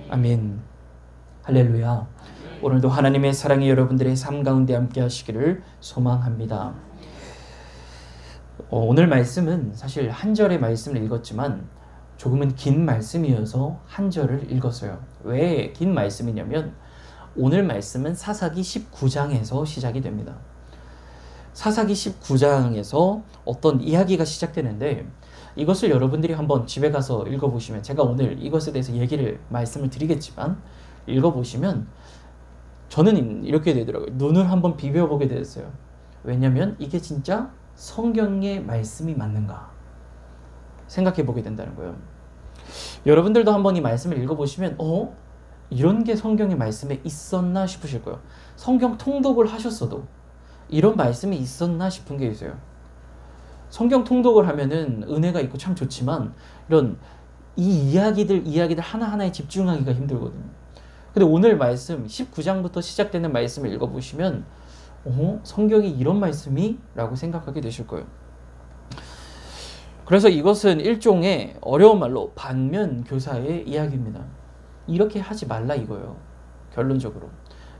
아멘. 할렐루야. 오늘도 하나님의 사랑이 여러분들의 삶 가운데 함께 하시기를 소망합니다. 오늘 말씀은 사실 한 절의 말씀을 읽었지만 조금은 긴 말씀이어서 한 절을 읽었어요. 왜 긴 말씀이냐면 오늘 말씀은 사사기 19장에서 시작이 됩니다. 사사기 19장에서 어떤 이야기가 시작되는데 이것을 여러분들이 한번 집에 가서 읽어보시면, 제가 오늘 이것에 대해서 말씀을 드리겠지만 읽어보시면 저는 이렇게 되더라고요. 눈을 한번 비벼보게 됐어요. 왜냐하면 이게 진짜 성경의 말씀이 맞는가 생각해 보게 된다는 거예요. 여러분들도 한번 이 말씀을 읽어보시면 이런 게 성경의 말씀에 있었나 싶으실 거예요. 성경 통독을 하셨어도 이런 말씀이 있었나 싶은 게 있어요. 성경 통독을 하면은 은혜가 있고 참 좋지만 이런 이야기들 하나하나에 집중하기가 힘들거든요. 근데 오늘 말씀 19장부터 시작되는 말씀을 읽어보시면 성경이 이런 말씀이? 라고 생각하게 되실 거예요. 그래서 이것은 일종의 어려운 말로 반면교사의 이야기입니다. 이렇게 하지 말라 이거예요. 결론적으로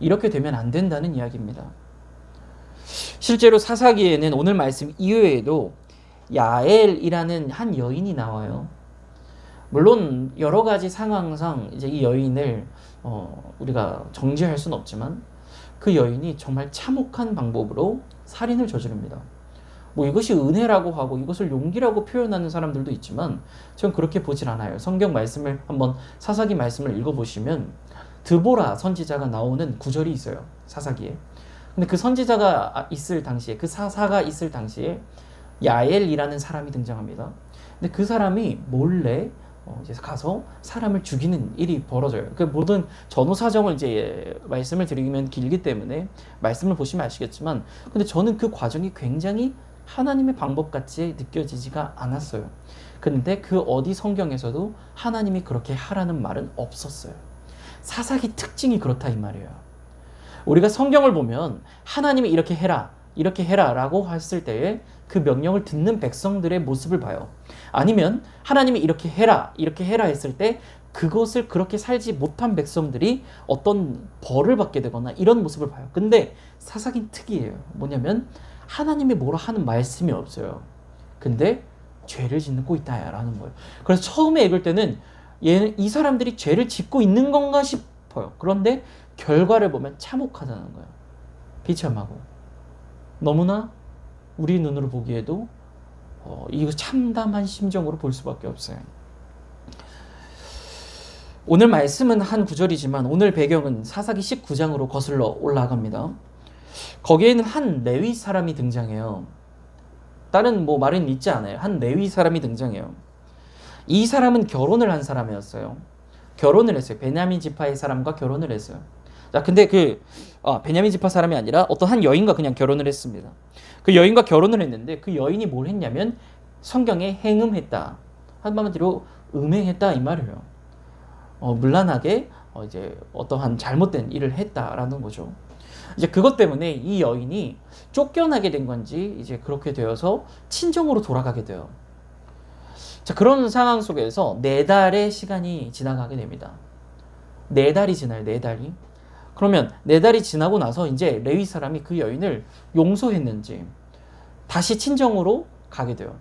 이렇게 되면 안 된다는 이야기입니다. 실제로 사사기에는 오늘 말씀 이외에도 야엘이라는 한 여인이 나와요. 물론 여러 가지 상황상 이제 이 여인을 우리가 정죄할 수는 없지만 그 여인이 정말 참혹한 방법으로 살인을 저지릅니다. 이것이 은혜라고 하고 이것을 용기라고 표현하는 사람들도 있지만 저는 그렇게 보질 않아요. 성경 말씀을 한번 사사기 말씀을 읽어보시면 드보라 선지자가 나오는 구절이 있어요. 사사기에. 근데 그 선지자가 있을 당시에, 그 사사가 있을 당시에 야엘이라는 사람이 등장합니다. 근데 그 사람이 몰래 이제 가서 사람을 죽이는 일이 벌어져요. 그 모든 전후 사정을 이제 말씀을 드리면 길기 때문에 말씀을 보시면 아시겠지만, 근데 저는 그 과정이 굉장히 하나님의 방법같이 느껴지지가 않았어요. 근데 그 어디 성경에서도 하나님이 그렇게 하라는 말은 없었어요. 사사기 특징이 그렇다 이 말이에요. 우리가 성경을 보면 하나님이 이렇게 해라 라고 했을 때에 그 명령을 듣는 백성들의 모습을 봐요. 아니면 하나님이 이렇게 해라 했을 때 그것을 그렇게 살지 못한 백성들이 어떤 벌을 받게 되거나 이런 모습을 봐요. 근데 사사기는 특이해요. 뭐냐면 하나님이 뭐라 하는 말씀이 없어요. 근데 죄를 짓고 있다 라는 거예요. 그래서 처음에 읽을 때는 이 사람들이 죄를 짓고 있는 건가 싶어요. 그런데 결과를 보면 참혹하다는 거예요. 비참하고 너무나 우리 눈으로 보기에도 이거 참담한 심정으로 볼 수밖에 없어요. 오늘 말씀은 한 구절이지만 오늘 배경은 사사기 19장으로 거슬러 올라갑니다. 거기에는 한 레위 사람이 등장해요. 다른 말은 있지 않아요. 한 레위 사람이 등장해요. 이 사람은 결혼을 한 사람이었어요. 결혼을 했어요. 베냐민 지파의 사람과 결혼을 했어요. 자, 근데 베냐민 지파 사람이 아니라 어떤 한 여인과 그냥 결혼을 했습니다. 그 여인과 결혼을 했는데 그 여인이 뭘 했냐면 성경에 행음했다. 한마디로 음행했다 이 말이에요. 문란하게 이제 어떠한 잘못된 일을 했다라는 거죠. 이제 그것 때문에 이 여인이 쫓겨나게 된 건지 이제 그렇게 되어서 친정으로 돌아가게 돼요. 자, 그런 상황 속에서 4달의 시간이 지나가게 됩니다. 4달이 지나요. 4달이. 그러면 4달이 지나고 나서 이제 레위 사람이 그 여인을 용서했는지 다시 친정으로 가게 돼요.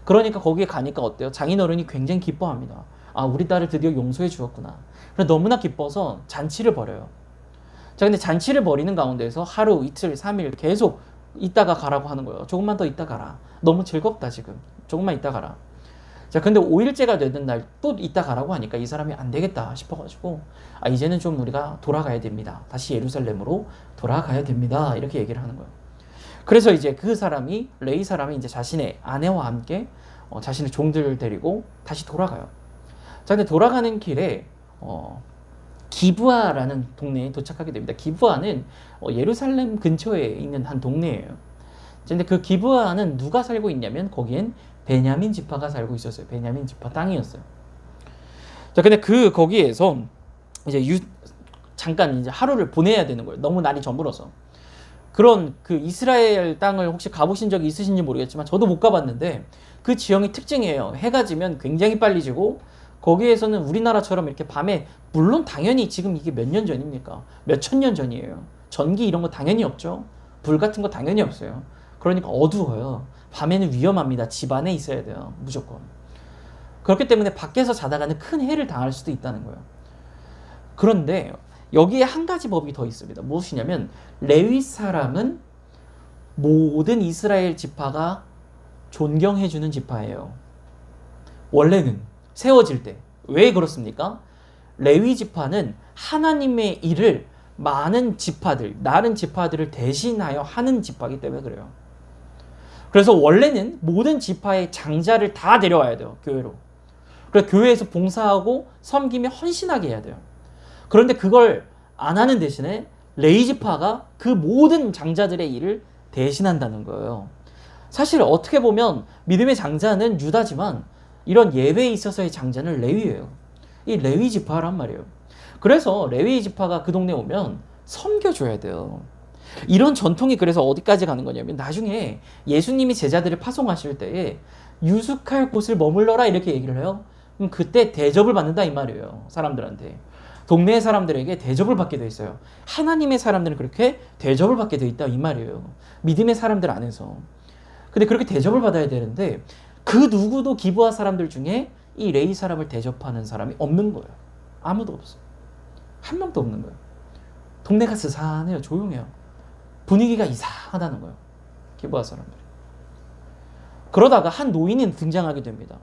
그러니까 거기에 가니까 어때요? 장인어른이 굉장히 기뻐합니다. 우리 딸을 드디어 용서해 주었구나. 그래서 너무나 기뻐서 잔치를 벌여요. 자, 근데 잔치를 벌이는 가운데서 하루, 이틀, 3일 계속 이따가 가라고 하는 거예요. 조금만 더 이따 가라. 너무 즐겁다 지금. 조금만 이따 가라. 자, 근데 5일째가 되는 날 또 이따 가라고 하니까 이 사람이 안 되겠다 싶어가지고 이제는 좀 우리가 돌아가야 됩니다. 다시 예루살렘으로 돌아가야 됩니다. 이렇게 얘기를 하는 거예요. 그래서 이제 그 사람이, 레위 사람이 이제 자신의 아내와 함께 자신의 종들을 데리고 다시 돌아가요. 자, 근데 돌아가는 길에 기브아라는 동네에 도착하게 됩니다. 기브아는 예루살렘 근처에 있는 한 동네예요. 근데 그 기브아는 누가 살고 있냐면 거기엔 베냐민 지파가 살고 있었어요. 베냐민 지파 땅이었어요. 자, 근데 거기에서 이제 잠깐 이제 하루를 보내야 되는 거예요. 너무 날이 저물어서. 그런 그 이스라엘 땅을 혹시 가보신 적이 있으신지 모르겠지만 저도 못 가봤는데 그 지형이 특징이에요. 해가 지면 굉장히 빨리 지고 거기에서는 우리나라처럼 이렇게 밤에, 물론 당연히 지금 이게 몇 년 전입니까? 몇 천 년 전이에요. 전기 이런 거 당연히 없죠. 불 같은 거 당연히 없어요. 그러니까 어두워요. 밤에는 위험합니다. 집 안에 있어야 돼요. 무조건. 그렇기 때문에 밖에서 자다가는 큰 해를 당할 수도 있다는 거예요. 그런데 여기에 한 가지 법이 더 있습니다. 무엇이냐면 레위 사람은 모든 이스라엘 지파가 존경해주는 지파예요. 원래는 세워질 때. 왜 그렇습니까? 레위 지파는 하나님의 일을 많은 지파들, 다른 지파들을 대신하여 하는 지파이기 때문에 그래요. 그래서 원래는 모든 지파의 장자를 다 데려와야 돼요. 교회로. 그래서 교회에서 봉사하고 섬기며 헌신하게 해야 돼요. 그런데 그걸 안 하는 대신에 레위 지파가 그 모든 장자들의 일을 대신한다는 거예요. 사실 어떻게 보면 믿음의 장자는 유다지만 이런 예배에 있어서의 장자는 레위예요. 이 레위 지파란 말이에요. 그래서 레위 지파가 그 동네에 오면 섬겨줘야 돼요. 이런 전통이 그래서 어디까지 가는 거냐면 나중에 예수님이 제자들을 파송하실 때에 유숙할 곳을 머물러라 이렇게 얘기를 해요. 그럼 그때 대접을 받는다 이 말이에요. 사람들한테. 동네 사람들에게 대접을 받게 돼 있어요. 하나님의 사람들은 그렇게 대접을 받게 돼 있다 이 말이에요. 믿음의 사람들 안에서. 근데 그렇게 대접을 받아야 되는데 그 누구도 기브아 사람들 중에 이 레위 사람을 대접하는 사람이 없는 거예요. 아무도 없어요. 한 명도 없는 거예요. 동네가 스산해요. 조용해요. 분위기가 이상하다는 거예요. 기브아 사람들이. 그러다가 한 노인이 등장하게 됩니다.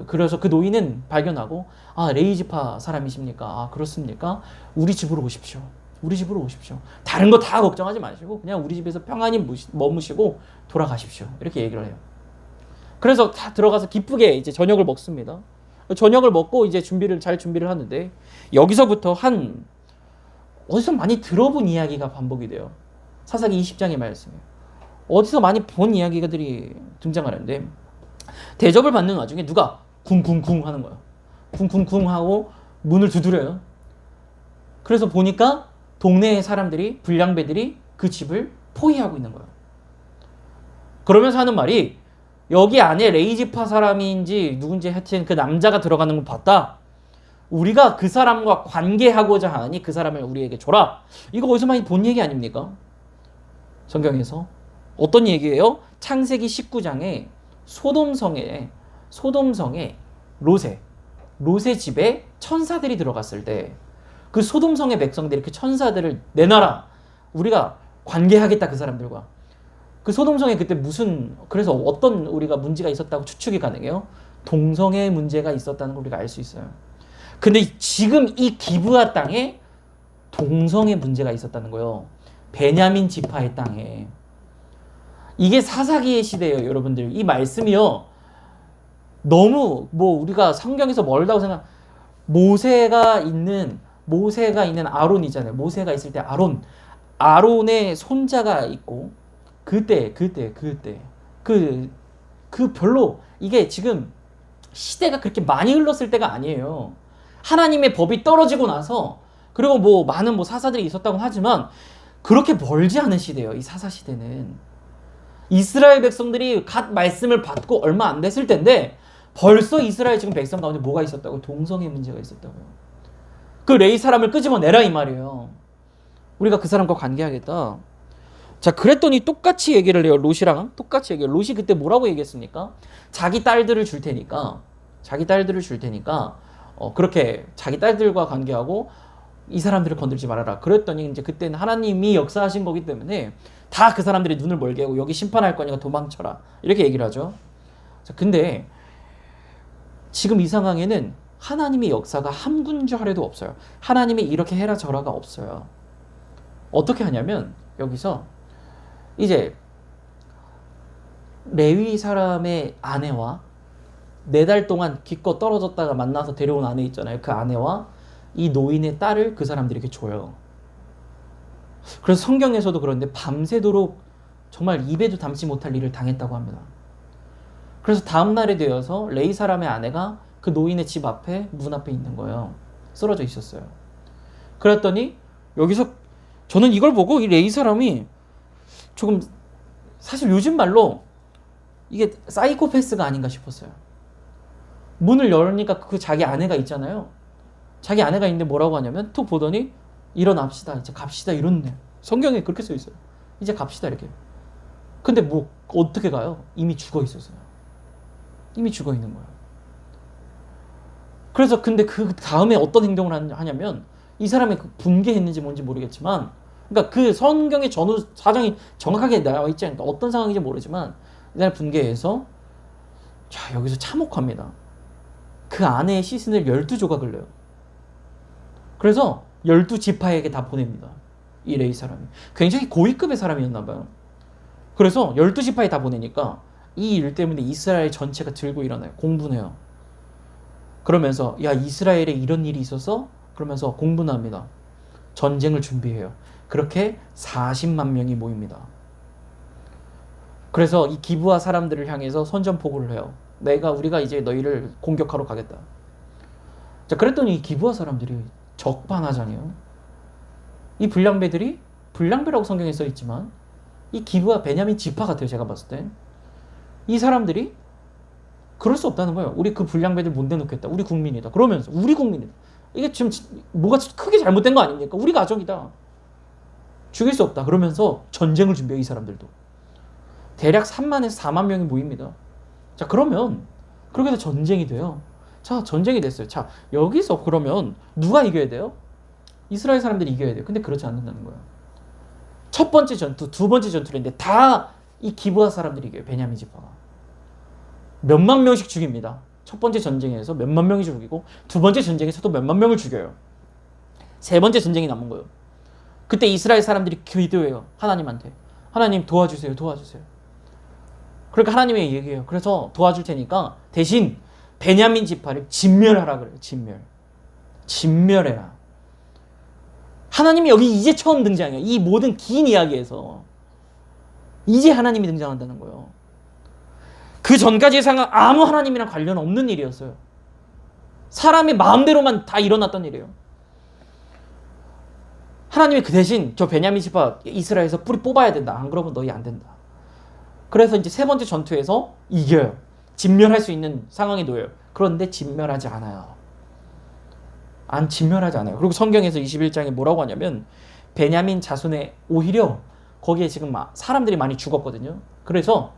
그래서 그 노인은 발견하고, 레위 지파 사람이십니까? 그렇습니까? 우리 집으로 오십시오. 우리 집으로 오십시오. 다른 거 다 걱정하지 마시고 그냥 우리 집에서 평안히 머무시고 돌아가십시오. 이렇게 얘기를 해요. 그래서 다 들어가서 기쁘게 이제 저녁을 먹습니다. 저녁을 먹고 이제 잘 준비를 하는데 여기서부터 어디서 많이 들어본 이야기가 반복이 돼요. 사사기 20장의 말씀이에요. 어디서 많이 본 이야기들이 등장하는데 대접을 받는 와중에 누가 쿵쿵쿵 하는 거예요. 쿵쿵쿵 하고 문을 두드려요. 그래서 보니까 동네의 사람들이, 불량배들이 그 집을 포위하고 있는 거예요. 그러면서 하는 말이 여기 안에 레위 지파 사람인지 누군지 하여튼 그 남자가 들어가는 걸 봤다. 우리가 그 사람과 관계하고자 하니 그 사람을 우리에게 줘라. 이거 어디서 많이 본 얘기 아닙니까? 성경에서. 어떤 얘기예요? 창세기 19장에 소돔성에 롯의 집에 천사들이 들어갔을 때 그 소돔성의 백성들이 그 천사들을 내놔라. 우리가 관계하겠다 그 사람들과. 그 소돔성에 그때 그래서 어떤 우리가 문제가 있었다고 추측이 가능해요? 동성애 문제가 있었다는 걸 우리가 알 수 있어요. 근데 지금 이 기브아 땅에 동성애 문제가 있었다는 거예요. 베냐민 지파의 땅에. 이게 사사기의 시대예요, 여러분들. 이 말씀이요. 너무 우리가 성경에서 멀다고 모세가 있는 아론이잖아요. 모세가 있을 때 아론의 손자가 있고 그때 별로 이게 지금 시대가 그렇게 많이 흘렀을 때가 아니에요. 하나님의 법이 떨어지고 나서 그리고 많은 사사들이 있었다고 하지만 그렇게 멀지 않은 시대예요. 이 사사 시대는 이스라엘 백성들이 갓 말씀을 받고 얼마 안 됐을 텐데 벌써 이스라엘 지금 백성 가운데 뭐가 있었다고? 동성애 문제가 있었다고요. 그 레위 사람을 끄집어내라 이 말이에요. 우리가 그 사람과 관계하겠다. 자, 그랬더니 똑같이 얘기를 해요. 롯이랑 똑같이 얘기해요. 롯이 그때 뭐라고 얘기했습니까? 자기 딸들을 줄 테니까 그렇게 자기 딸들과 관계하고 이 사람들을 건들지 말아라. 그랬더니 이제 그때는 하나님이 역사하신 거기 때문에 다 그 사람들이 눈을 멀게 하고 여기 심판할 거니까 도망쳐라. 이렇게 얘기를 하죠. 자, 근데 지금 이 상황에는 하나님의 역사가 한 군절에도 없어요. 하나님이 이렇게 해라 저라가 없어요. 어떻게 하냐면 여기서 이제 레위 사람의 아내와 4달 동안 기껏 떨어졌다가 만나서 데려온 아내 있잖아요. 그 아내와 이 노인의 딸을 그 사람들에게 줘요. 그래서 성경에서도 그런데 밤새도록 정말 입에도 담지 못할 일을 당했다고 합니다. 그래서 다음 날에 되어서 레위 사람의 아내가 그 노인의 집 앞에 문 앞에 있는 거예요. 쓰러져 있었어요. 그랬더니 여기서 저는 이걸 보고 이 레위 사람이 조금 사실 요즘 말로 이게 사이코패스가 아닌가 싶었어요. 문을 열으니까 그 자기 아내가 있잖아요. 자기 아내가 있는데 뭐라고 하냐면 툭 보더니 일어납시다. 이제 갑시다. 이렇네요. 성경에 그렇게 써 있어요. 이제 갑시다. 이렇게. 근데 뭐 어떻게 가요? 이미 죽어 있었어요. 이미 죽어 있는 거예요. 그래서 근데 그 다음에 어떤 행동을 하냐면 이 사람이 분개했는지 뭔지 모르겠지만 그러니까 그 성경의 전후 사정이 정확하게 나와 있지 않으니까 어떤 상황인지 모르지만 이 사람이 분개해서 자 여기서 참혹합니다. 그 아내의 시신을 12조각을 내요. 그래서 12지파에게 다 보냅니다. 이 레위 사람이. 굉장히 고위급의 사람이었나 봐요. 그래서 12지파에 다 보내니까 이 일 때문에 이스라엘 전체가 들고 일어나요. 공분해요. 그러면서 야 이스라엘에 이런 일이 있어서 그러면서 공분합니다. 전쟁을 준비해요. 그렇게 40만 명이 모입니다. 그래서 이 기브아 사람들을 향해서 선전포고를 해요. 우리가 이제 너희를 공격하러 가겠다. 자, 그랬더니 이 기브아 사람들이 적반하장이에요. 이 불량배들이 불량배라고 성경에 써 있지만 이 기브아 베냐민 지파 같아요. 제가 봤을 때. 이 사람들이 그럴 수 없다는 거예요. 우리 그 불량배들 못 내놓겠다. 우리 국민이다. 그러면서 우리 국민이다. 이게 지금 뭐가 크게 잘못된 거 아닙니까? 우리 가족이다. 죽일 수 없다. 그러면서 전쟁을 준비해요. 이 사람들도. 대략 3만에서 4만 명이 모입니다. 자, 그러면 그렇게 해서 전쟁이 돼요. 자, 전쟁이 됐어요. 자, 여기서 그러면 누가 이겨야 돼요? 이스라엘 사람들이 이겨야 돼요. 근데 그렇지 않는다는 거예요. 첫 번째 전투, 두 번째 전투인데 다 이 기브아 사람들이 이겨요. 베냐민 지파가. 몇만 명씩 죽입니다. 첫 번째 전쟁에서 몇만 명이 죽이고 두 번째 전쟁에서도 몇만 명을 죽여요. 세 번째 전쟁이 남은 거예요. 그때 이스라엘 사람들이 기도해요. 하나님한테. 하나님 도와주세요. 도와주세요. 그러니까 하나님이 얘기해요. 그래서 도와줄 테니까 대신 베냐민 지파를 진멸하라 그래요. 진멸해라. 하나님이 여기 이제 처음 등장해요. 이 모든 긴 이야기에서 이제 하나님이 등장한다는 거예요. 그 전까지의 상황 아무 하나님이랑 관련 없는 일이었어요. 사람의 마음대로만 다 일어났던 일이에요. 하나님이 그 대신 저 베냐민 지파 이스라엘에서 뿌리 뽑아야 된다. 안 그러면 너희 안 된다. 그래서 이제 세 번째 전투에서 이겨요. 진멸할 수 있는 상황에 놓여요. 그런데 진멸하지 않아요. 진멸하지 않아요. 그리고 성경에서 21장에 뭐라고 하냐면 베냐민 자손에 오히려 거기에 지금 사람들이 많이 죽었거든요. 그래서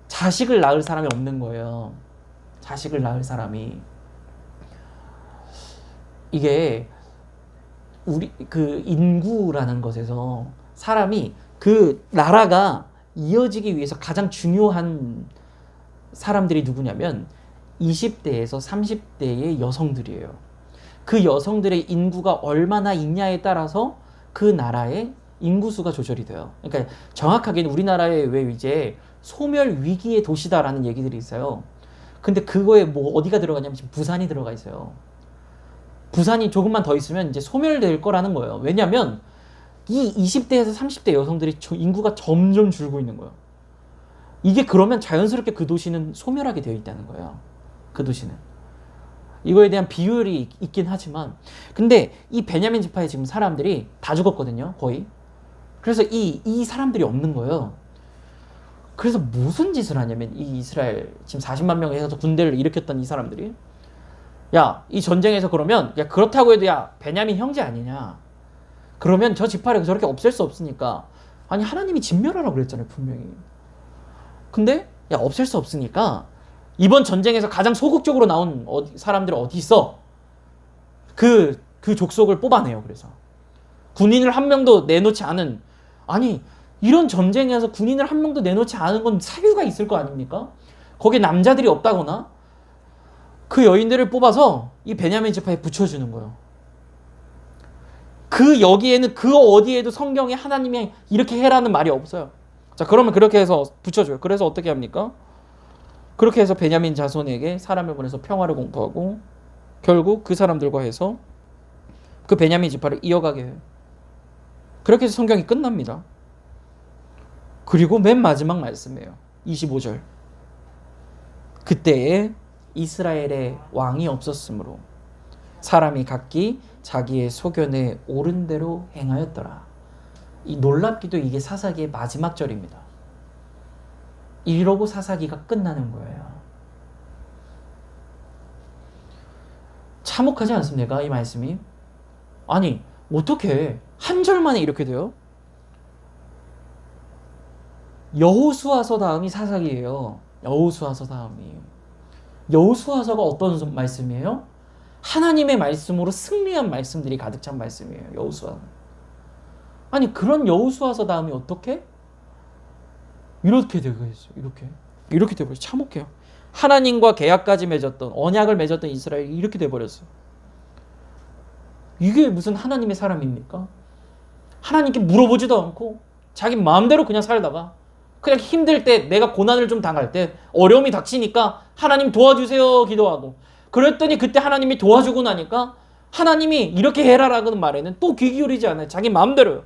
자식을 낳을 사람이 없는 거예요. 자식을 낳을 사람이. 이게 우리 그 인구라는 것에서 사람이 그 나라가 이어지기 위해서 가장 중요한 사람들이 누구냐면 20대에서 30대의 여성들이에요. 그 여성들의 인구가 얼마나 있냐에 따라서 그 나라의 인구수가 조절이 돼요. 그러니까 정확하게는 우리나라에 왜 이제 소멸 위기의 도시다라는 얘기들이 있어요. 근데 그거에 뭐 어디가 들어가냐면 지금 부산이 들어가 있어요. 부산이 조금만 더 있으면 이제 소멸될 거라는 거예요. 왜냐면 이 20대에서 30대 여성들이 인구가 점점 줄고 있는 거예요. 이게 그러면 자연스럽게 그 도시는 소멸하게 되어 있다는 거예요. 그 도시는. 이거에 대한 비율이 있긴 하지만 근데 이 베냐민 지파의 지금 사람들이 다 죽었거든요. 거의. 그래서 이 사람들이 없는 거예요. 그래서 무슨 짓을 하냐면 이 이스라엘 지금 40만 명을 해서 군대를 일으켰던 이 사람들이 야, 이 전쟁에서 그러면 야 그렇다고 해도 야 베냐민 형제 아니냐. 그러면 저 지파를 저렇게 없앨 수 없으니까 아니 하나님이 진멸하라고 그랬잖아요. 분명히. 근데 야 없앨 수 없으니까 이번 전쟁에서 가장 소극적으로 나온 사람들은 어디 있어? 그 족속을 뽑아내요. 그래서 군인을 한 명도 내놓지 않은 아니 이런 전쟁에서 군인을 한 명도 내놓지 않은 건 사유가 있을 거 아닙니까? 거기에 남자들이 없다거나 그 여인들을 뽑아서 이 베냐민 지파에 붙여주는 거예요. 그 여기에는 그 어디에도 성경에 하나님이 이렇게 해라는 말이 없어요. 자 그러면 그렇게 해서 붙여줘요. 그래서 어떻게 합니까? 그렇게 해서 베냐민 자손에게 사람을 보내서 평화를 공포하고 결국 그 사람들과 해서 그 베냐민 지파를 이어가게 해요. 그렇게 해서 성경이 끝납니다. 그리고 맨 마지막 말씀이에요. 25절. 그때에 이스라엘에 왕이 없었으므로 사람이 각기 자기의 소견에 옳은 대로 행하였더라. 이 놀랍기도 이게 사사기의 마지막 절입니다. 이러고 사사기가 끝나는 거예요. 참혹하지 않습니까? 이 말씀이. 아니 어떻게 한 절 만에 이렇게 돼요? 여호수아서 다음이 사사기예요. 여호수아서 다음이. 여호수아서가 어떤 말씀이에요? 하나님의 말씀으로 승리한 말씀들이 가득 찬 말씀이에요. 여호수아. 아니 그런 여호수아서 다음이 어떻게? 이렇게 되고 있어요. 이렇게 돼버렸어요. 참혹해요. 하나님과 계약까지 맺었던, 언약을 맺었던 이스라엘이 이렇게 돼버렸어요. 이게 무슨 하나님의 사람입니까? 하나님께 물어보지도 않고 자기 마음대로 그냥 살다가 그냥 힘들 때, 내가 고난을 좀 당할 때, 어려움이 닥치니까 하나님 도와주세요 기도하고, 그랬더니 그때 하나님이 도와주고 나니까 하나님이 이렇게 해라라는 말에는 또 귀 기울이지 않아요. 자기 마음대로요.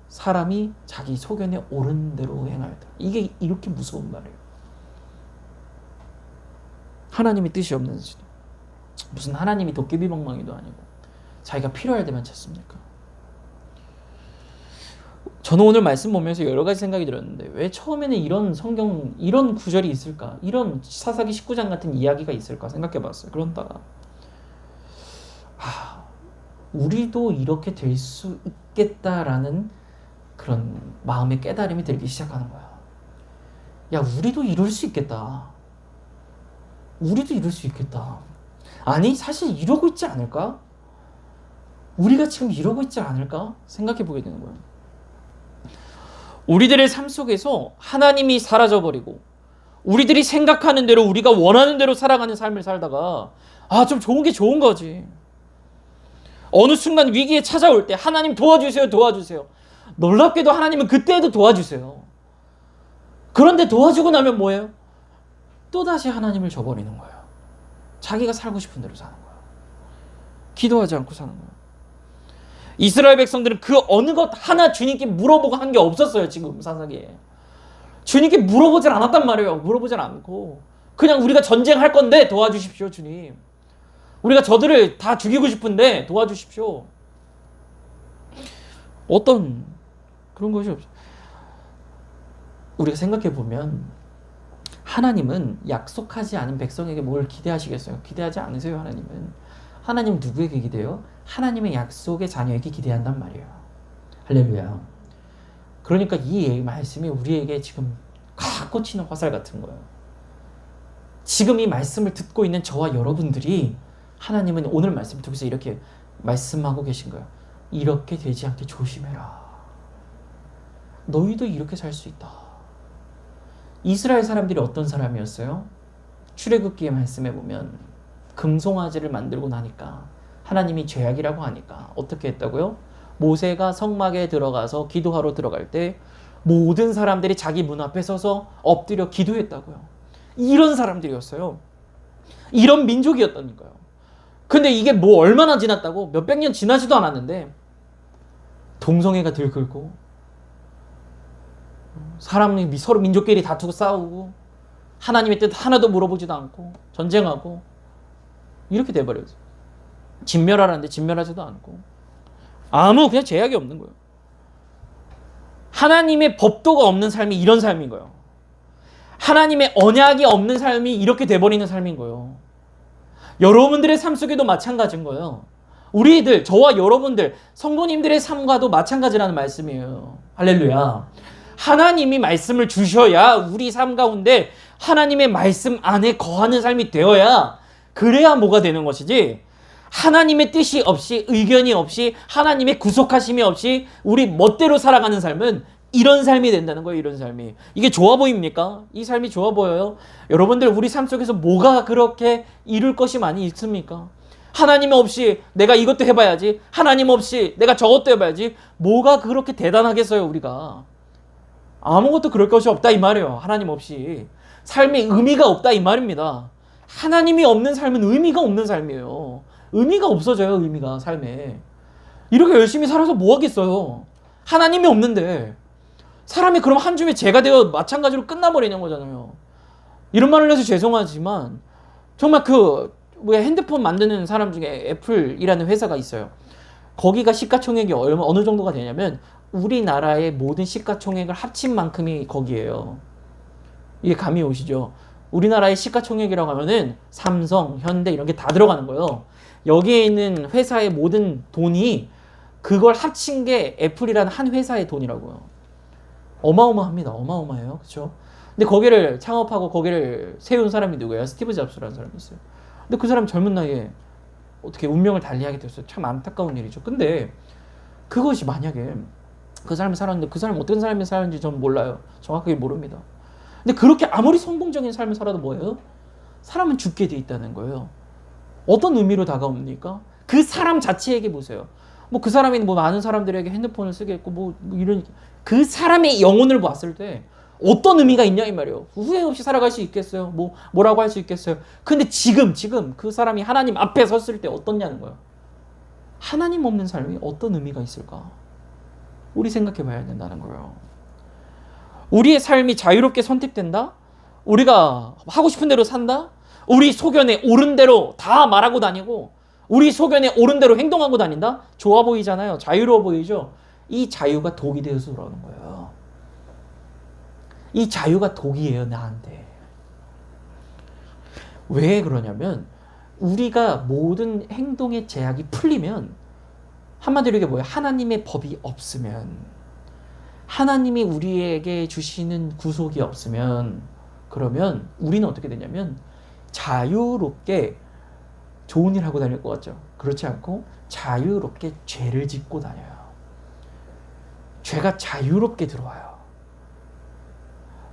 사람이 자기 소견에 옳은 대로 행하였다. 이게 이렇게 무서운 말이에요. 하나님의 뜻이 없는 지도, 무슨 하나님이 도깨비 멍멍이도 아니고 자기가 필요할 때만 찾습니까? 저는 오늘 말씀 보면서 여러 가지 생각이 들었는데, 왜 처음에는 이런 성경, 이런 구절이 있을까? 이런 사사기 19장 같은 이야기가 있을까 생각해 봤어요. 그러다가 우리도 이렇게 될 수 있겠다라는 그런 마음의 깨달음이 들기 시작하는 거야. 야, 우리도 이럴 수 있겠다. 우리도 이럴 수 있겠다. 아니, 사실 이러고 있지 않을까? 우리가 지금 이러고 있지 않을까? 생각해 보게 되는 거예요. 우리들의 삶 속에서 하나님이 사라져버리고 우리들이 생각하는 대로, 우리가 원하는 대로 살아가는 삶을 살다가 좀 좋은 게 좋은 거지. 어느 순간 위기에 찾아올 때 하나님 도와주세요, 도와주세요. 놀랍게도 하나님은 그때에도 도와주세요. 그런데 도와주고 나면 뭐예요? 또다시 하나님을 저버리는 거예요. 자기가 살고 싶은 대로 사는 거예요. 기도하지 않고 사는 거예요. 이스라엘 백성들은 그 어느 것 하나 주님께 물어보고 한 게 없었어요. 지금 사사기에 주님께 물어보질 않았단 말이에요. 물어보질 않고 그냥 우리가 전쟁할 건데 도와주십시오 주님. 우리가 저들을 다 죽이고 싶은데 도와주십시오. 어떤 그런 것이 없어요. 우리가 생각해 보면 하나님은 약속하지 않은 백성에게 뭘 기대하시겠어요? 기대하지 않으세요. 하나님은 누구에게 기대요? 하나님의 약속의 자녀에게 기대한단 말이에요. 할렐루야. 그러니까 이 말씀이 우리에게 지금 각 꽂히는 화살 같은 거예요. 지금 이 말씀을 듣고 있는 저와 여러분들이 하나님은 오늘 말씀을 통해서 이렇게 말씀하고 계신 거예요. 이렇게 되지 않게 조심해라. 너희도 이렇게 살 수 있다. 이스라엘 사람들이 어떤 사람이었어요? 출애굽기의 말씀에 보면 금송아지를 만들고 나니까 하나님이 죄악이라고 하니까 어떻게 했다고요? 모세가 성막에 들어가서 기도하러 들어갈 때 모든 사람들이 자기 문 앞에 서서 엎드려 기도했다고요. 이런 사람들이었어요. 이런 민족이었다니까요. 근데 이게 뭐 얼마나 지났다고? 몇백 년 지나지도 않았는데 동성애가 들끓고 사람이 서로 민족끼리 다투고 싸우고 하나님의 뜻 하나도 물어보지도 않고 전쟁하고 이렇게 돼버렸어요. 진멸하라는데 진멸하지도 않고 그냥 제약이 없는 거예요. 하나님의 법도가 없는 삶이 이런 삶인 거예요. 하나님의 언약이 없는 삶이 이렇게 돼버리는 삶인 거예요. 여러분들의 삶 속에도 마찬가지인 거예요. 우리들, 저와 여러분들, 성도님들의 삶과도 마찬가지라는 말씀이에요. 할렐루야. 하나님이 말씀을 주셔야 우리 삶 가운데 하나님의 말씀 안에 거하는 삶이 되어야, 그래야 뭐가 되는 것이지, 하나님의 뜻이 없이, 의견이 없이, 하나님의 구속하심이 없이 우리 멋대로 살아가는 삶은 이런 삶이 된다는 거예요. 이런 삶이. 이게 좋아 보입니까? 이 삶이 좋아 보여요? 여러분들, 우리 삶 속에서 뭐가 그렇게 이룰 것이 많이 있습니까? 하나님 없이 내가 이것도 해봐야지, 하나님 없이 내가 저것도 해봐야지, 뭐가 그렇게 대단하겠어요 우리가? 아무것도 그럴 것이 없다 이 말이에요. 하나님 없이 삶에 의미가 없다 이 말입니다. 하나님이 없는 삶은 의미가 없는 삶이에요. 의미가 없어져요. 의미가 삶에. 이렇게 열심히 살아서 뭐 하겠어요? 하나님이 없는데. 사람이 그럼 한 줌의 죄가 되어 마찬가지로 끝나버리는 거잖아요. 이런 말을 해서 죄송하지만 정말 핸드폰 만드는 사람 중에 애플이라는 회사가 있어요. 거기가 시가총액이 어느 정도가 되냐면 우리나라의 모든 시가총액을 합친 만큼이 거기에요. 이게 감이 오시죠? 우리나라의 시가총액이라고 하면은 삼성, 현대 이런 게 다 들어가는 거예요. 여기에 있는 회사의 모든 돈이 그걸 합친 게 애플이라는 한 회사의 돈이라고요. 어마어마합니다. 어마어마해요. 그렇죠? 근데 거기를 창업하고 거기를 세운 사람이 누구예요? 스티브 잡스라는 사람이 있어요. 근데 그 사람 젊은 나이에 어떻게 운명을 달리하게 됐어요. 참 안타까운 일이죠. 근데 그것이 만약에 그 사람이 살았는데 그 사람이 어떤 삶을 살았는지 저는 몰라요. 정확하게 모릅니다. 근데 그렇게 아무리 성공적인 삶을 살아도 뭐예요? 사람은 죽게 돼 있다는 거예요. 어떤 의미로 다가옵니까? 그 사람 자체에게 보세요. 뭐 그 사람이 뭐 많은 사람들에게 핸드폰을 쓰게 했고 뭐 이런 그 사람의 영혼을 봤을 때 어떤 의미가 있냐 이 말이에요. 후회 없이 살아갈 수 있겠어요? 뭐라고 할 수 있겠어요? 근데 지금 그 사람이 하나님 앞에 섰을 때 어떻냐는 거예요. 하나님 없는 삶이 어떤 의미가 있을까? 우리 생각해 봐야 된다는 거예요. 우리의 삶이 자유롭게 선택된다? 우리가 하고 싶은 대로 산다? 우리 소견에 옳은 대로 다 말하고 다니고 우리 소견에 옳은 대로 행동하고 다닌다? 좋아 보이잖아요. 자유로워 보이죠? 이 자유가 독이 되어서 그러는 거예요. 이 자유가 독이에요, 나한테. 왜 그러냐면 우리가 모든 행동의 제약이 풀리면 한마디로 이게 뭐예요? 하나님의 법이 없으면 하나님이 우리에게 주시는 구속이 없으면 그러면 우리는 어떻게 되냐면 자유롭게 좋은 일 하고 다닐 것 같죠? 그렇지 않고 자유롭게 죄를 짓고 다녀요. 죄가 자유롭게 들어와요.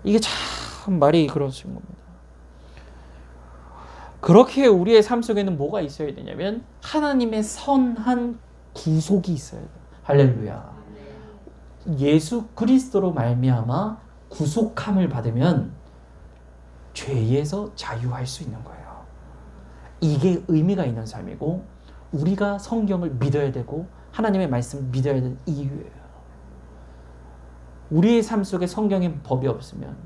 이게 참 말이 그러신 겁니다. 그렇게 우리의 삶 속에는 뭐가 있어야 되냐면 하나님의 선한 구속이 있어야 돼요. 할렐루야. 예수 그리스도로 말미암아 구속함을 받으면 죄에서 자유할 수 있는 거예요. 이게 의미가 있는 삶이고 우리가 성경을 믿어야 되고 하나님의 말씀을 믿어야 되는 이유예요. 우리의 삶 속에 성경의 법이 없으면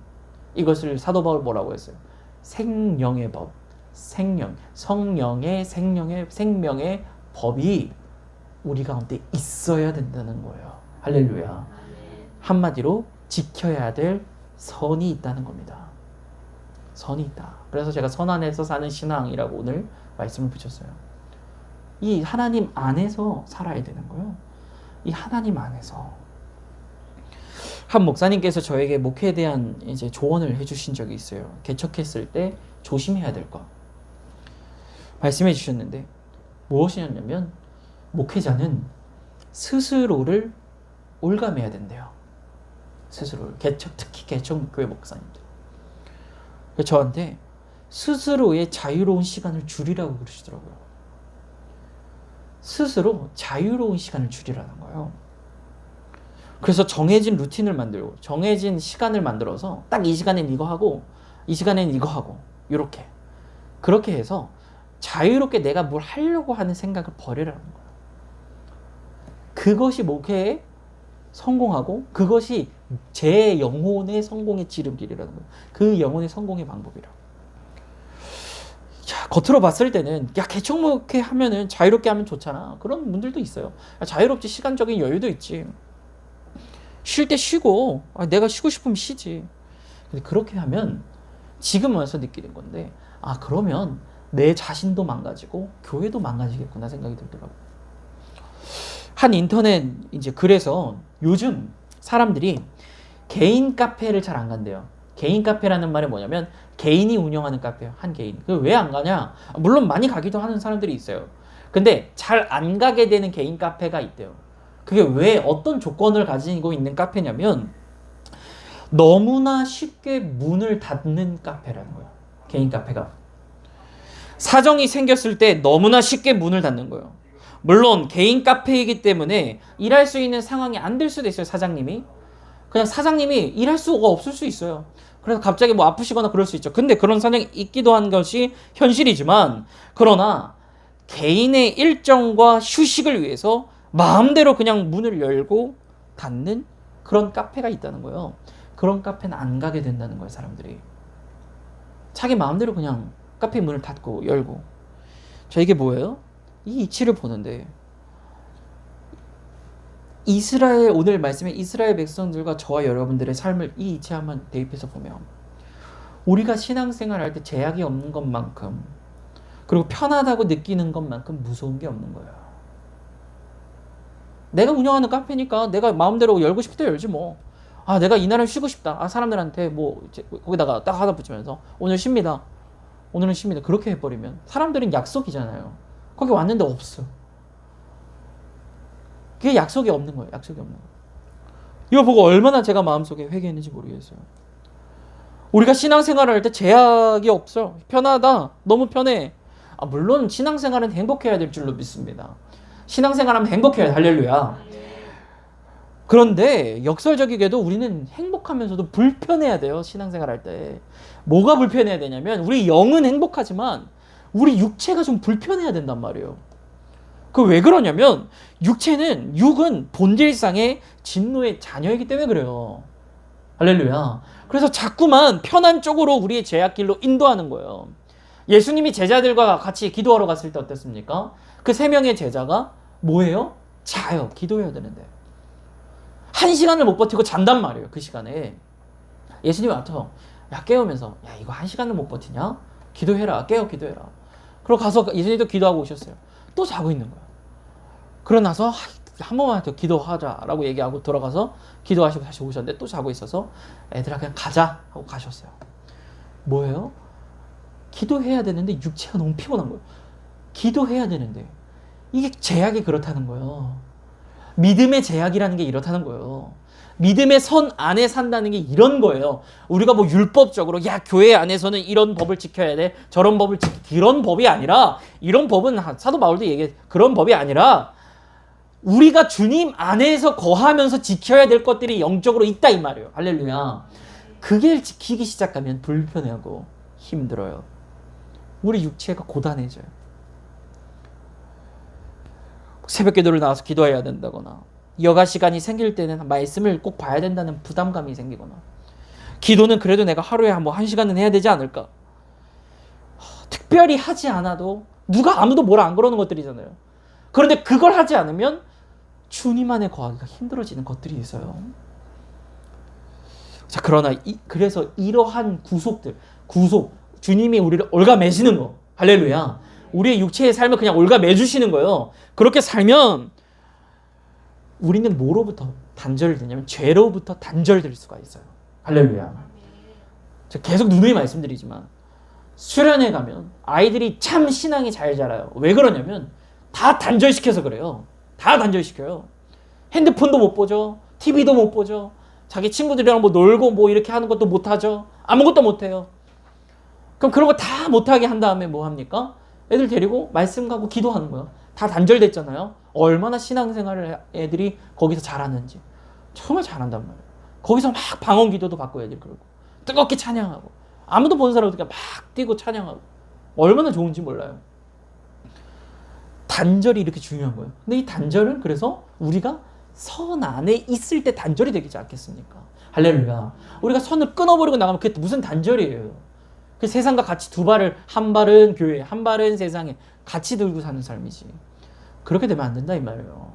이것을 사도 바울 뭐라고 했어요? 생명의 법, 성령의 생명의 법이 우리 가운데 있어야 된다는 거예요. 할렐루야. 한마디로 지켜야 될 선이 있다는 겁니다. 선이 있다. 그래서 제가 선 안에서 사는 신앙이라고 오늘 말씀을 붙였어요. 이 하나님 안에서 살아야 되는 거예요. 이 하나님 안에서. 한 목사님께서 저에게 목회에 대한 이제 조언을 해주신 적이 있어요. 개척했을 때 조심해야 될 것 말씀해 주셨는데 무엇이냐면 목회자는 스스로를 올감해야 된대요. 스스로를. 특히 개척교회 목사님들. 저한테 스스로의 자유로운 시간을 줄이라고 그러시더라고요. 스스로 자유로운 시간을 줄이라는 거예요. 그래서 정해진 루틴을 만들고 정해진 시간을 만들어서 딱 이 시간엔 이거 하고 이 시간엔 이거 하고 이렇게 그렇게 해서 자유롭게 내가 뭘 하려고 하는 생각을 버리라는 거예요. 그것이 목회에 성공하고 그것이 제 영혼의 성공의 지름길이라는 거예요. 그 영혼의 성공의 방법이라고. 자, 겉으로 봤을 때는 야 개척 목회 하면은 자유롭게 하면 좋잖아. 그런 분들도 있어요. 야, 자유롭지 시간적인 여유도 있지. 쉴 때 쉬고 내가 쉬고 싶으면 쉬지. 근데 그렇게 하면 지금 와서 느끼는 건데 그러면 내 자신도 망가지고 교회도 망가지겠구나 생각이 들더라고요. 한 인터넷 이제 글에서 요즘 사람들이 개인 카페를 잘 안 간대요. 개인 카페라는 말이 뭐냐면 개인이 운영하는 카페예요. 한 개인. 왜 안 가냐? 물론 많이 가기도 하는 사람들이 있어요. 근데 잘 안 가게 되는 개인 카페가 있대요. 그게 왜 어떤 조건을 가지고 있는 카페냐면 너무나 쉽게 문을 닫는 카페라는 거예요. 개인 카페가. 사정이 생겼을 때 너무나 쉽게 문을 닫는 거예요. 물론 개인 카페이기 때문에 일할 수 있는 상황이 안 될 수도 있어요. 사장님이. 그냥 사장님이 일할 수가 없을 수 있어요. 그래서 갑자기 뭐 아프시거나 그럴 수 있죠. 근데 그런 사정이 있기도 한 것이 현실이지만 그러나 개인의 일정과 휴식을 위해서 마음대로 그냥 문을 열고 닫는 그런 카페가 있다는 거예요. 그런 카페는 안 가게 된다는 거예요. 사람들이. 자기 마음대로 그냥 카페 문을 닫고 열고. 자, 이게 뭐예요? 이 이치를 보는데 이스라엘 오늘 말씀에 이스라엘 백성들과 저와 여러분들의 삶을 이 이치 한번 대입해서 보면 우리가 신앙생활 할 때 제약이 없는 것만큼, 그리고 편하다고 느끼는 것만큼 무서운 게 없는 거예요. 내가 운영하는 카페니까 내가 마음대로 열고 싶을 때 열지 뭐. 아, 내가 이날은 쉬고 싶다. 아, 사람들한테 뭐 거기다가 딱 하나 붙이면서 오늘 쉽니다. 오늘은 쉽니다. 그렇게 해버리면 사람들은 약속이잖아요. 거기 왔는데 없어. 그게 약속이 없는 거예요. 약속이 없는 거예요. 이거 보고 얼마나 제가 마음속에 회개했는지 모르겠어요. 우리가 신앙생활을 할 때 제약이 없어. 편하다. 너무 편해. 아, 물론 신앙생활은 행복해야 될 줄로 믿습니다. 신앙생활하면 행복해야 돼. 할렐루야. 그런데 역설적이게도 우리는 행복하면서도 불편해야 돼요. 신앙생활 할 때. 뭐가 불편해야 되냐면 우리 영은 행복하지만 우리 육체가 좀 불편해야 된단 말이에요. 그 왜 그러냐면 육은 본질상의 진노의 자녀이기 때문에 그래요. 할렐루야. 그래서 자꾸만 편한 쪽으로 우리의 죄악길로 인도하는 거예요. 예수님이 제자들과 같이 기도하러 갔을 때 어땠습니까? 그 3명의 제자가 뭐예요? 자요. 기도해야 되는데. 1시간을 못 버티고 잔단 말이에요. 그 시간에. 예수님이 와서 깨우면서 야, 이거 1시간을 못 버티냐? 기도해라. 기도해라. 그러고 가서 예수님도 기도하고 오셨어요. 또 자고 있는 거예요. 그러고 나서 한 번만 더 기도하자라고 얘기하고 들어가서 기도하시고 다시 오셨는데 또 자고 있어서 애들아 그냥 가자 하고 가셨어요. 뭐예요? 기도해야 되는데 육체가 너무 피곤한 거예요. 기도해야 되는데 이게 제약이 그렇다는 거예요. 믿음의 제약이라는 게 이렇다는 거예요. 믿음의 선 안에 산다는 게 이런 거예요. 우리가 뭐 율법적으로 야 교회 안에서는 이런 법을 지켜야 돼 저런 법을 이런 법이 아니라 이런 법은 사도 바울도 얘기해 그런 법이 아니라 우리가 주님 안에서 거하면서 지켜야 될 것들이 영적으로 있다 이 말이에요. 할렐루야. 그게 지키기 시작하면 불편하고 힘들어요. 우리 육체가 고단해져요. 새벽 기도를 나와서 기도해야 된다거나 여가 시간이 생길 때는 말씀을 꼭 봐야 된다는 부담감이 생기거나 기도는 그래도 내가 하루에 한 1시간은 해야 되지 않을까. 특별히 하지 않아도 누가 아무도 뭐라 안 그러는 것들이잖아요. 그런데 그걸 하지 않으면 주님 안에 거하기가 힘들어지는 것들이 있어요. 자, 그러나 그래서 이러한 구속, 주님이 우리를 올가매시는 거, 할렐루야. 우리의 육체의 삶을 그냥 올가매주시는 거예요. 그렇게 살면 우리는 뭐로부터 단절되냐면 죄로부터 단절될 수가 있어요. 할렐루야. 제가 계속 누누이 말씀드리지만 수련회 가면 아이들이 참 신앙이 잘 자라요. 왜 그러냐면 다 단절시켜서 그래요. 다 단절시켜요. 핸드폰도 못 보죠. TV도 못 보죠. 자기 친구들이랑 뭐 놀고 뭐 이렇게 하는 것도 못 하죠. 아무것도 못 해요. 그럼 그런 거 다 못하게 한 다음에 뭐 합니까? 애들 데리고 말씀 가고 기도하는 거예요. 다 단절됐잖아요. 얼마나 신앙생활을 애들이 거기서 잘하는지. 정말 잘한단 말이에요. 거기서 막 방언 기도도 받고 애들 그러고 뜨겁게 찬양하고 아무도 본 사람 없으니까 막 뛰고 찬양하고 얼마나 좋은지 몰라요. 단절이 이렇게 중요한 거예요. 근데 이 단절은 그래서 우리가 선 안에 있을 때 단절이 되지 않겠습니까? 할렐루야. 우리가 선을 끊어버리고 나가면 그게 무슨 단절이에요. 그 세상과 같이 두 발을 한 발은 교회, 한 발은 세상에 같이 들고 사는 삶이지. 그렇게 되면 안 된다 이 말이에요.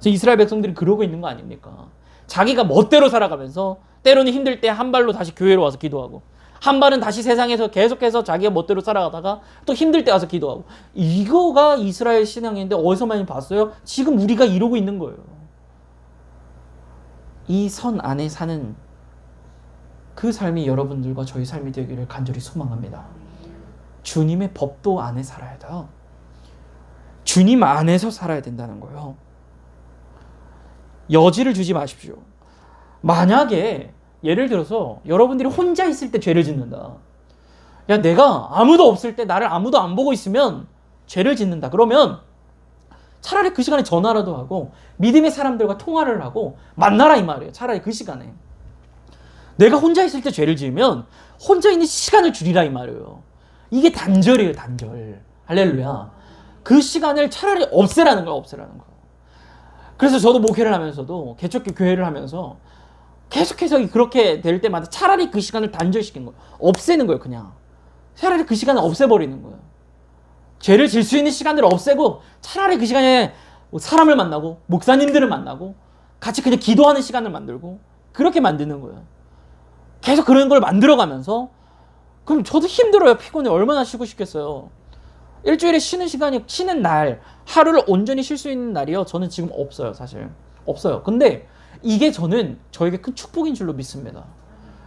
이스라엘 백성들이 그러고 있는 거 아닙니까? 자기가 멋대로 살아가면서 때로는 힘들 때 한 발로 다시 교회로 와서 기도하고 한 발은 다시 세상에서 계속해서 자기가 멋대로 살아가다가 또 힘들 때 와서 기도하고 이거가 이스라엘 신앙인데 어디서 많이 봤어요? 지금 우리가 이러고 있는 거예요. 이 선 안에 사는 그 삶이 여러분들과 저희 삶이 되기를 간절히 소망합니다. 주님의 법도 안에 살아야 돼요. 주님 안에서 살아야 된다는 거예요. 여지를 주지 마십시오. 만약에 예를 들어서 여러분들이 혼자 있을 때 죄를 짓는다. 야, 내가 아무도 없을 때 나를 아무도 안 보고 있으면 죄를 짓는다. 그러면 차라리 그 시간에 전화라도 하고 믿음의 사람들과 통화를 하고 만나라 이 말이에요. 차라리 그 시간에. 내가 혼자 있을 때 죄를 지으면 혼자 있는 시간을 줄이라 이 말이에요. 이게 단절이에요. 단절. 할렐루야. 그 시간을 차라리 없애라는 거야. 없애라는 거. 그래서 저도 목회를 하면서도 개척교 교회를 하면서 계속해서 그렇게 될 때마다 차라리 그 시간을 단절시키는 거예요. 없애는 거예요. 그냥. 차라리 그 시간을 없애버리는 거예요. 죄를 질 수 있는 시간들을 없애고 차라리 그 시간에 사람을 만나고 목사님들을 만나고 같이 그냥 기도하는 시간을 만들고 그렇게 만드는 거예요. 계속 그런 걸 만들어가면서 그럼 저도 힘들어요. 피곤해. 얼마나 쉬고 싶겠어요. 일주일에 쉬는 시간이, 쉬는 날, 하루를 온전히 쉴 수 있는 날이요. 저는 지금 없어요, 사실. 없어요. 근데 이게 저에게 큰 축복인 줄로 믿습니다.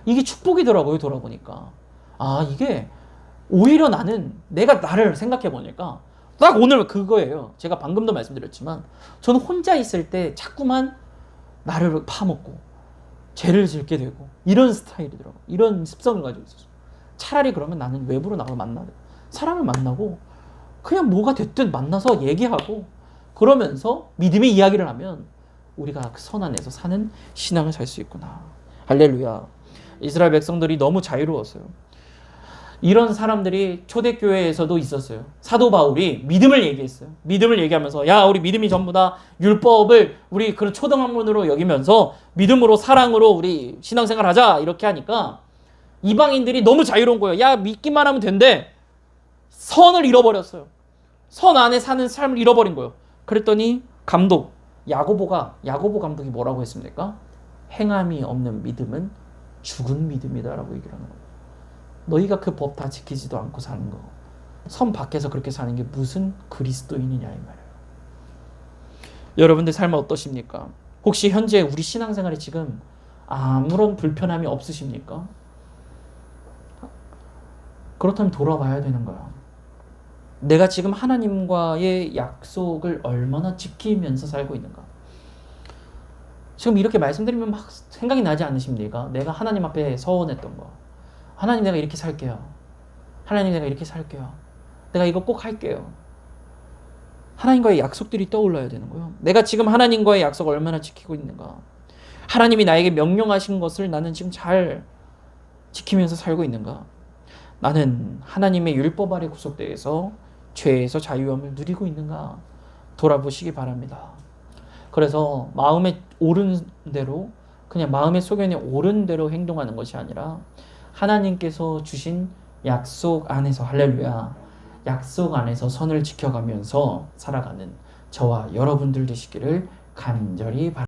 이게 축복이더라고요, 돌아보니까. 아, 이게 오히려 내가 나를 생각해 보니까 딱 오늘 그거예요. 제가 방금도 말씀드렸지만 저는 혼자 있을 때 자꾸만 나를 파먹고 죄를 짓게 되고 이런 스타일이더라고요. 이런 습성을 가지고 있었어요. 차라리 그러면 나는 외부로 나가서 사람을 만나고 그냥 뭐가 됐든 만나서 얘기하고 그러면서 믿음의 이야기를 하면 우리가 그 선 안에서 사는 신앙을 살 수 있구나. 할렐루야. 이스라엘 백성들이 너무 자유로웠어요. 이런 사람들이 초대교회에서도 있었어요. 사도 바울이 믿음을 얘기했어요. 믿음을 얘기하면서 야, 우리 믿음이 전부 다 율법을 우리 그런 초등학문으로 여기면서 믿음으로 사랑으로 우리 신앙생활 하자 이렇게 하니까 이방인들이 너무 자유로운 거예요. 야, 믿기만 하면 된대. 선을 잃어버렸어요. 선 안에 사는 삶을 잃어버린 거예요. 그랬더니 야고보 감독이 뭐라고 했습니까? 행함이 없는 믿음은 죽은 믿음이다라고 얘기를 하는 거예요. 너희가 그 법 다 지키지도 않고 사는 거. 선 밖에서 그렇게 사는 게 무슨 그리스도인이냐 이 말이에요. 여러분들 삶은 어떠십니까? 혹시 현재 우리 신앙생활에 지금 아무런 불편함이 없으십니까? 그렇다면 돌아봐야 되는 거야. 내가 지금 하나님과의 약속을 얼마나 지키면서 살고 있는가? 지금 이렇게 말씀드리면 막 생각이 나지 않으십니까? 내가 하나님 앞에 서원했던 거. 하나님, 내가 이렇게 살게요. 하나님, 내가 이렇게 살게요. 내가 이거 꼭 할게요. 하나님과의 약속들이 떠올라야 되는 거예요. 내가 지금 하나님과의 약속을 얼마나 지키고 있는가? 하나님이 나에게 명령하신 것을 나는 지금 잘 지키면서 살고 있는가? 나는 하나님의 율법 아래 구속되어서 죄에서 자유함을 누리고 있는가? 돌아보시기 바랍니다. 그래서 마음에 옳은 대로, 그냥 마음의 소견에 옳은 대로 행동하는 것이 아니라 하나님께서 주신 약속 안에서, 할렐루야, 약속 안에서 선을 지켜가면서 살아가는 저와 여러분들 되시기를 간절히 바랍니다.